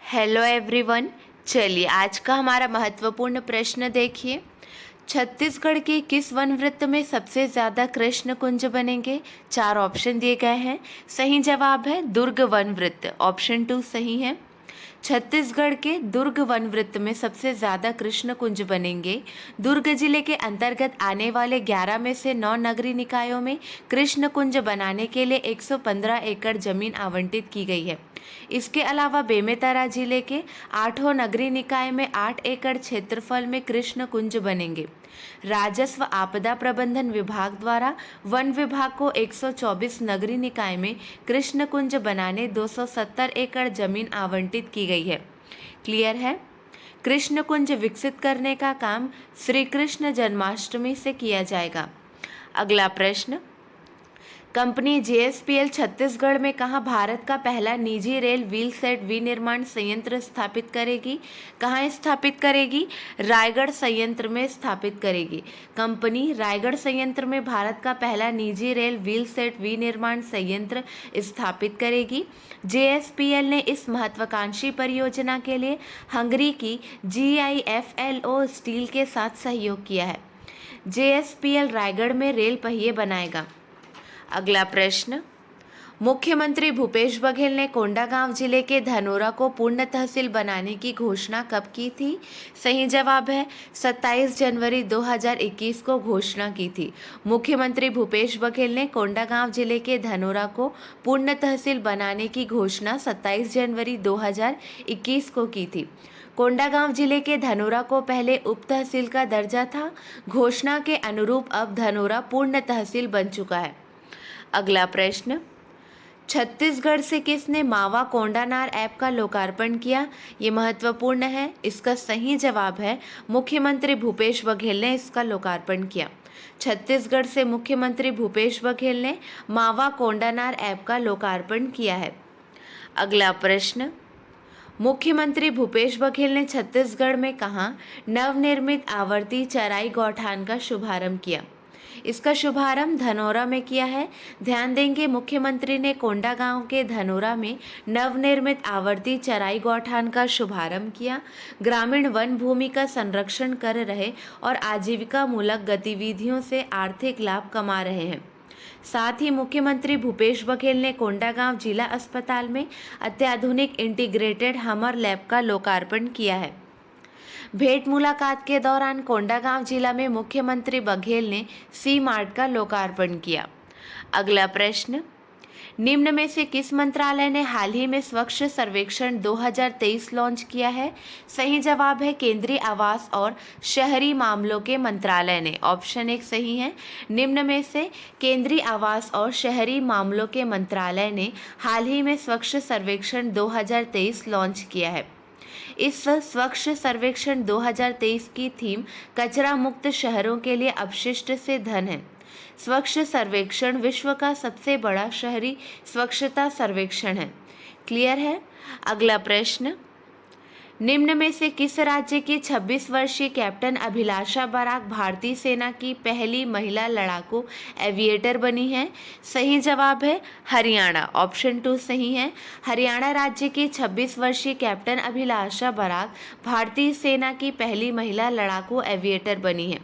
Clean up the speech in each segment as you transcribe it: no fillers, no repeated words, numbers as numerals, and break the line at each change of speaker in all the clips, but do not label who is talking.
Hello everyone. चलिए आज का हमारा महत्वपूर्ण प्रश्न देखिए। छत्तीसगढ़ के किस वन वृत्त में सबसे ज़्यादा कृष्ण कुंज बनेंगे? 4 ऑप्शन दिए गए हैं। सही जवाब है दुर्ग वन वृत्त, ऑप्शन 2 सही है। छत्तीसगढ़ के दुर्ग वन वृत्त में सबसे ज़्यादा कृष्ण कुंज बनेंगे। दुर्ग जिले के अंतर्गत आने वाले 11 में से 9 नगरीय निकायों में कृष्ण कुंज बनाने के लिए 115 एकड़ जमीन आवंटित की गई है। इसके अलावा बेमेतरा जिले के 8 नगरीय निकाय में 8 एकड़ क्षेत्रफल में कृष्ण कुंज बनेंगे। राजस्व आपदा प्रबंधन विभाग द्वारा वन विभाग को 124 नगरीय निकाय में कृष्ण कुंज बनाने 270 एकड़ जमीन आवंटित की गई है। क्लियर है? कृष्ण कुंज विकसित करने का काम श्री कृष्ण जन्माष्टमी से किया जाएगा। अगला प्रश्न, कंपनी जेएसपीएल छत्तीसगढ़ में कहाँ भारत का पहला निजी रेल व्हील सेट विनिर्माण संयंत्र स्थापित करेगी? कहाँ स्थापित करेगी? रायगढ़ संयंत्र में स्थापित करेगी। कंपनी रायगढ़ संयंत्र में भारत का पहला निजी रेल व्हील सेट विनिर्माण संयंत्र स्थापित करेगी। जेएसपीएल ने इस महत्वाकांक्षी परियोजना के लिए हंगरी की GIFLO स्टील के साथ सहयोग किया है। जेएसपीएल रायगढ़ में रेल पहिए बनाएगा। अगला प्रश्न, मुख्यमंत्री भूपेश बघेल ने कोंडागांव जिले के धनोरा को पूर्ण तहसील बनाने की घोषणा कब की थी? सही जवाब है 27 जनवरी 2021 को घोषणा की थी। मुख्यमंत्री भूपेश बघेल ने कोंडागांव जिले के धनोरा को पूर्ण तहसील बनाने की घोषणा 27 जनवरी 2021 को की थी। कोंडागांव जिले के धनोरा को पहले उप तहसील का दर्जा था। घोषणा के अनुरूप अब धनोरा पूर्ण तहसील बन चुका है। अगला प्रश्न, छत्तीसगढ़ से किसने मावा कोंडानार ऐप का लोकार्पण किया? ये महत्वपूर्ण है। इसका सही जवाब है मुख्यमंत्री भूपेश बघेल ने इसका लोकार्पण किया। छत्तीसगढ़ से मुख्यमंत्री भूपेश बघेल ने मावा कोंडानार ऐप का लोकार्पण किया है। अगला प्रश्न, मुख्यमंत्री भूपेश बघेल ने छत्तीसगढ़ में कहाँ नवनिर्मित आवर्ती चराई गौठान का शुभारंभ किया? इसका शुभारंभ धनोरा में किया है। ध्यान देंगे, मुख्यमंत्री ने कोंडागांव के धनोरा में नवनिर्मित आवर्ती चराई गौठान का शुभारंभ किया। ग्रामीण वन भूमि का संरक्षण कर रहे और आजीविका मूलक गतिविधियों से आर्थिक लाभ कमा रहे हैं। साथ ही मुख्यमंत्री भूपेश बघेल ने कोंडागांव जिला अस्पताल में अत्याधुनिक इंटीग्रेटेड हमर लैब का लोकार्पण किया है। भेंट मुलाकात के दौरान कोंडागांव जिला में मुख्यमंत्री बघेल ने सी मार्ट का लोकार्पण किया। अगला प्रश्न, निम्न में से किस मंत्रालय ने हाल ही में स्वच्छ सर्वेक्षण 2023 लॉन्च किया है? सही जवाब है केंद्रीय आवास और शहरी मामलों के मंत्रालय ने, ऑप्शन 1 सही है। निम्न में से केंद्रीय आवास और शहरी मामलों के मंत्रालय ने हाल ही में स्वच्छ सर्वेक्षण 2023 लॉन्च किया है। इस स्वच्छ सर्वेक्षण 2023 की थीम कचरा मुक्त शहरों के लिए अपशिष्ट से धन है। स्वच्छ सर्वेक्षण विश्व का सबसे बड़ा शहरी स्वच्छता सर्वेक्षण है। क्लियर है? अगला प्रश्न, निम्न में से किस राज्य की 26 वर्षीय कैप्टन अभिलाषा बराक भारतीय सेना की पहली महिला लड़ाकू एविएटर बनी है? सही जवाब है हरियाणा, ऑप्शन 2 सही है। हरियाणा राज्य की 26 वर्षीय कैप्टन अभिलाषा बराक भारतीय सेना की पहली महिला लड़ाकू एविएटर बनी है।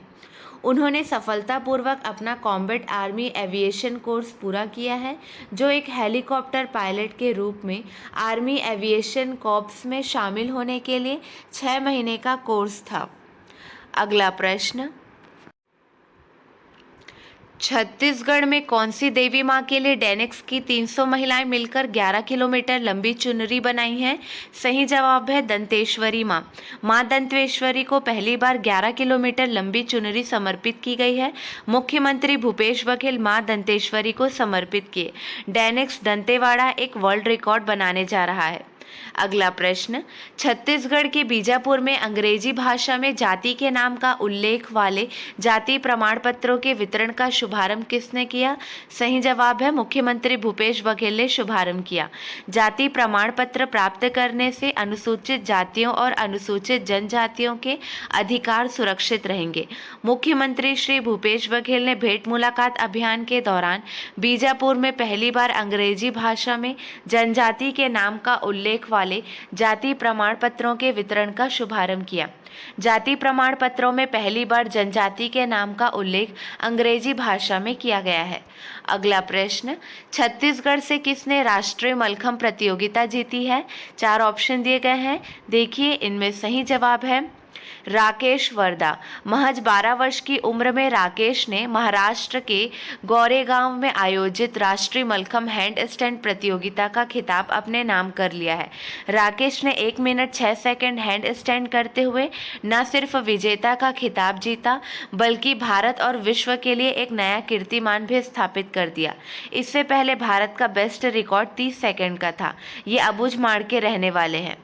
उन्होंने सफलतापूर्वक अपना कॉम्बैट आर्मी एविएशन कोर्स पूरा किया है, जो एक हेलीकॉप्टर पायलट के रूप में आर्मी एविएशन कॉर्प्स में शामिल होने के लिए 6 महीने का कोर्स था। अगला प्रश्न, छत्तीसगढ़ में कौन सी देवी माँ के लिए डेनेक्स की 300 महिलाएं मिलकर 11 किलोमीटर लंबी चुनरी बनाई हैं? सही जवाब है दंतेश्वरी माँ। माँ दंतेश्वरी को पहली बार 11 किलोमीटर लंबी चुनरी समर्पित की गई है। मुख्यमंत्री भूपेश बघेल माँ दंतेश्वरी को समर्पित किए। डेनेक्स दंतेवाड़ा एक वर्ल्ड रिकॉर्ड बनाने जा रहा है। अगला प्रश्न, छत्तीसगढ़ के बीजापुर में अंग्रेजी भाषा में जाति के नाम का उल्लेख वाले जाति प्रमाण पत्रों के वितरण का शुभारंभ किसने किया? सही जवाब है मुख्यमंत्री भूपेश बघेल ने शुभारंभ किया। जाति प्रमाण पत्र प्राप्त करने से अनुसूचित जातियों और अनुसूचित जनजातियों के अधिकार सुरक्षित रहेंगे। मुख्यमंत्री श्री भूपेश बघेल ने भेंट मुलाकात अभियान के दौरान बीजापुर में पहली बार अंग्रेजी भाषा में जनजाति के नाम का उल्लेख उल्लेख वाले जाति प्रमाण पत्रों के वितरण का शुभारंभ किया? जाति प्रमाण पत्रों में पहली बार जनजाति के नाम का उल्लेख अंग्रेजी भाषा में किया गया है। अगला प्रश्न, छत्तीसगढ़ से किसने राष्ट्रीय मलखंभ प्रतियोगिता जीती है? 4 ऑप्शन दिए गए हैं, देखिए इनमें सही जवाब है राकेश वर्दा। महज 12 वर्ष की उम्र में राकेश ने महाराष्ट्र के गोरेगांव में आयोजित राष्ट्रीय मलखंभ हैंड स्टैंड प्रतियोगिता का खिताब अपने नाम कर लिया है। राकेश ने 1 मिनट 6 सेकंड हैंड स्टैंड करते हुए न सिर्फ विजेता का खिताब जीता बल्कि भारत और विश्व के लिए एक नया कीर्तिमान भी स्थापित कर दिया। इससे पहले भारत का बेस्ट रिकॉर्ड 30 सेकंड का था। ये अबुझमाड़ के रहने वाले हैं।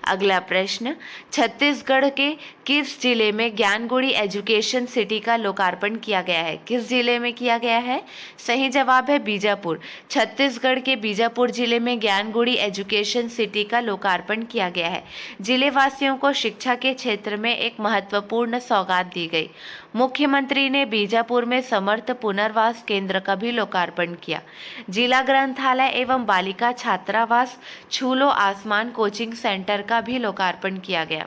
अगला प्रश्न, छत्तीसगढ़ के किस जिले में ज्ञानगुड़ी एजुकेशन सिटी का लोकार्पण किया गया है? किस जिले में किया गया है? सही जवाब है बीजापुर। छत्तीसगढ़ के बीजापुर जिले में ज्ञानगुड़ी एजुकेशन सिटी का लोकार्पण किया गया है। जिले वासियों को शिक्षा के क्षेत्र में एक महत्वपूर्ण सौगात दी गई। मुख्यमंत्री ने बीजापुर में समर्थ पुनर्वास केंद्र का भी लोकार्पण किया। जिला ग्रंथालय एवं बालिका छात्रावास छू लो आसमान कोचिंग सेंटर का भी लोकार्पण किया गया।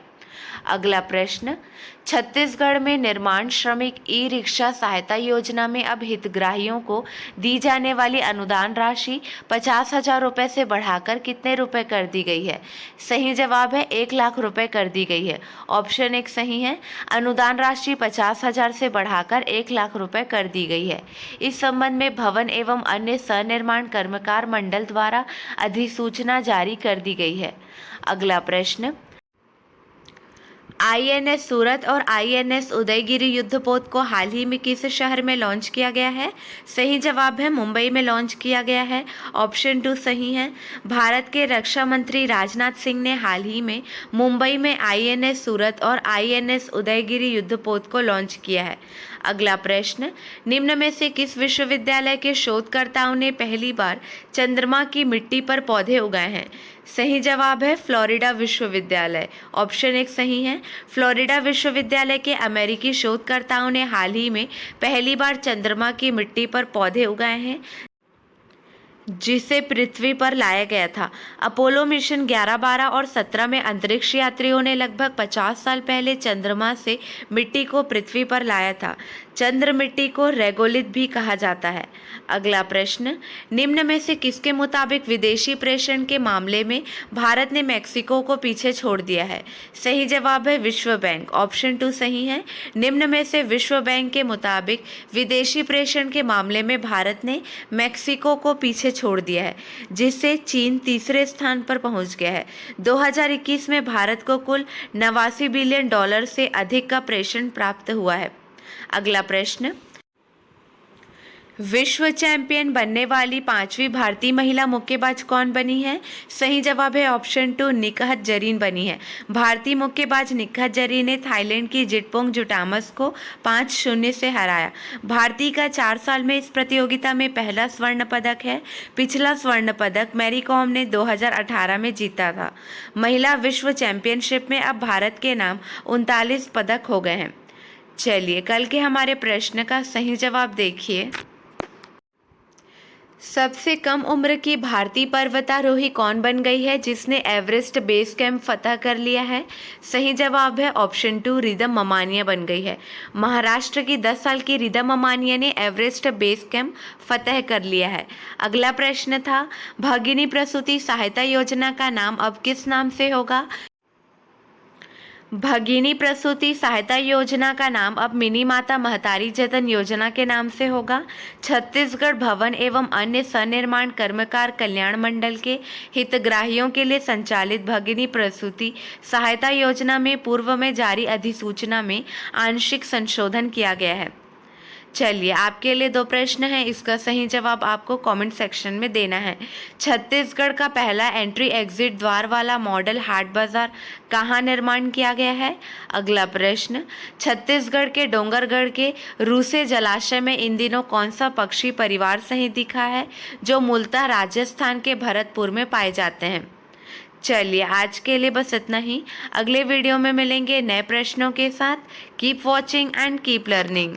अगला प्रश्न, छत्तीसगढ़ में निर्माण श्रमिक ई रिक्शा सहायता योजना में अब हितग्राहियों को दी जाने वाली अनुदान राशि 50,000 रुपये से बढ़ाकर कितने रुपए कर दी गई है? सही जवाब है 1 लाख रुपए कर दी गई है। ऑप्शन 1 सही है। अनुदान राशि 50,000 से बढ़ाकर 1 लाख रुपए कर दी गई है। इस संबंध में भवन एवं अन्य सनिर्माण कर्मकार मंडल द्वारा अधिसूचना जारी कर दी गई है। अगला प्रश्न, आईएनएस सूरत और आईएनएस उदयगिरी युद्धपोत को हाल ही में किस शहर में लॉन्च किया गया है? सही जवाब है मुंबई में लॉन्च किया गया है। ऑप्शन 2 सही है। भारत के रक्षा मंत्री राजनाथ सिंह ने हाल ही में मुंबई में आईएनएस सूरत और आईएनएस उदयगिरी युद्धपोत को लॉन्च किया है। अगला प्रश्न, निम्न में से किस विश्वविद्यालय के शोधकर्ताओं ने पहली बार चंद्रमा की मिट्टी पर पौधे उगाए हैं? सही जवाब है फ्लोरिडा विश्वविद्यालय। ऑप्शन 1 सही है। फ्लोरिडा विश्वविद्यालय के अमेरिकी शोधकर्ताओं ने हाल ही में पहली बार चंद्रमा की मिट्टी पर पौधे उगाए हैं जिसे पृथ्वी पर लाया गया था। अपोलो मिशन 11, 12 और 17 में अंतरिक्ष यात्रियों ने लगभग 50 साल पहले चंद्रमा से मिट्टी को पृथ्वी पर लाया था। चंद्र मिट्टी को रेगोलिथ भी कहा जाता है। अगला प्रश्न, निम्न में से किसके मुताबिक विदेशी प्रेषण के मामले में भारत ने मेक्सिको को पीछे छोड़ दिया है? सही जवाब है विश्व बैंक। ऑप्शन 2 सही है। निम्न में से विश्व बैंक के मुताबिक विदेशी प्रेषण के मामले में भारत ने मेक्सिको को पीछे छोड़ दिया है, जिससे चीन तीसरे स्थान पर पहुंच गया है। 2021 में भारत को कुल 89 बिलियन डॉलर से अधिक का प्रेषण प्राप्त हुआ है। अगला प्रश्न, विश्व चैंपियन बनने वाली 5वीं भारतीय महिला मुक्केबाज कौन बनी है? सही जवाब है ऑप्शन 2 निकहत जरीन बनी है। भारतीय मुक्केबाज निकहत जरीन ने थाईलैंड की जिटपोंग जुटामस को 5-0 से हराया। भारतीय का 4 साल में इस प्रतियोगिता में पहला स्वर्ण पदक है। पिछला स्वर्ण पदक मैरी कॉम ने 2018 में जीता था। महिला विश्व चैंपियनशिप में अब भारत के नाम 39 पदक हो गए हैं। चलिए कल के हमारे प्रश्न का सही जवाब देखिए। सबसे कम उम्र की भारतीय पर्वतारोही कौन बन गई है जिसने एवरेस्ट बेस कैंप फतह कर लिया है? सही जवाब है ऑप्शन 2 रिदम ममानिया बन गई है। महाराष्ट्र की 10 साल की रिदम ममानिया ने एवरेस्ट बेस कैंप फतह कर लिया है। अगला प्रश्न था, भगिनी प्रसूति सहायता योजना का नाम अब किस नाम से होगा? भगिनी प्रसूति सहायता योजना का नाम अब मिनी माता महतारी जतन योजना के नाम से होगा। छत्तीसगढ़ भवन एवं अन्य सनिर्माण कर्मकार कल्याण मंडल के हितग्राहियों के लिए संचालित भगिनी प्रसूति सहायता योजना में पूर्व में जारी अधिसूचना में आंशिक संशोधन किया गया है। चलिए आपके लिए 2 प्रश्न हैं, इसका सही जवाब आपको कमेंट सेक्शन में देना है। छत्तीसगढ़ का पहला एंट्री एग्जिट द्वार वाला मॉडल हाट बाजार कहाँ निर्माण किया गया है? अगला प्रश्न, छत्तीसगढ़ के डोंगरगढ़ के रूसे जलाशय में इन दिनों कौन सा पक्षी परिवार सहित दिखा है जो मूलतः राजस्थान के भरतपुर में पाए जाते हैं? चलिए आज के लिए बस इतना ही। अगले वीडियो में मिलेंगे नए प्रश्नों के साथ। Keep watching and keep learning.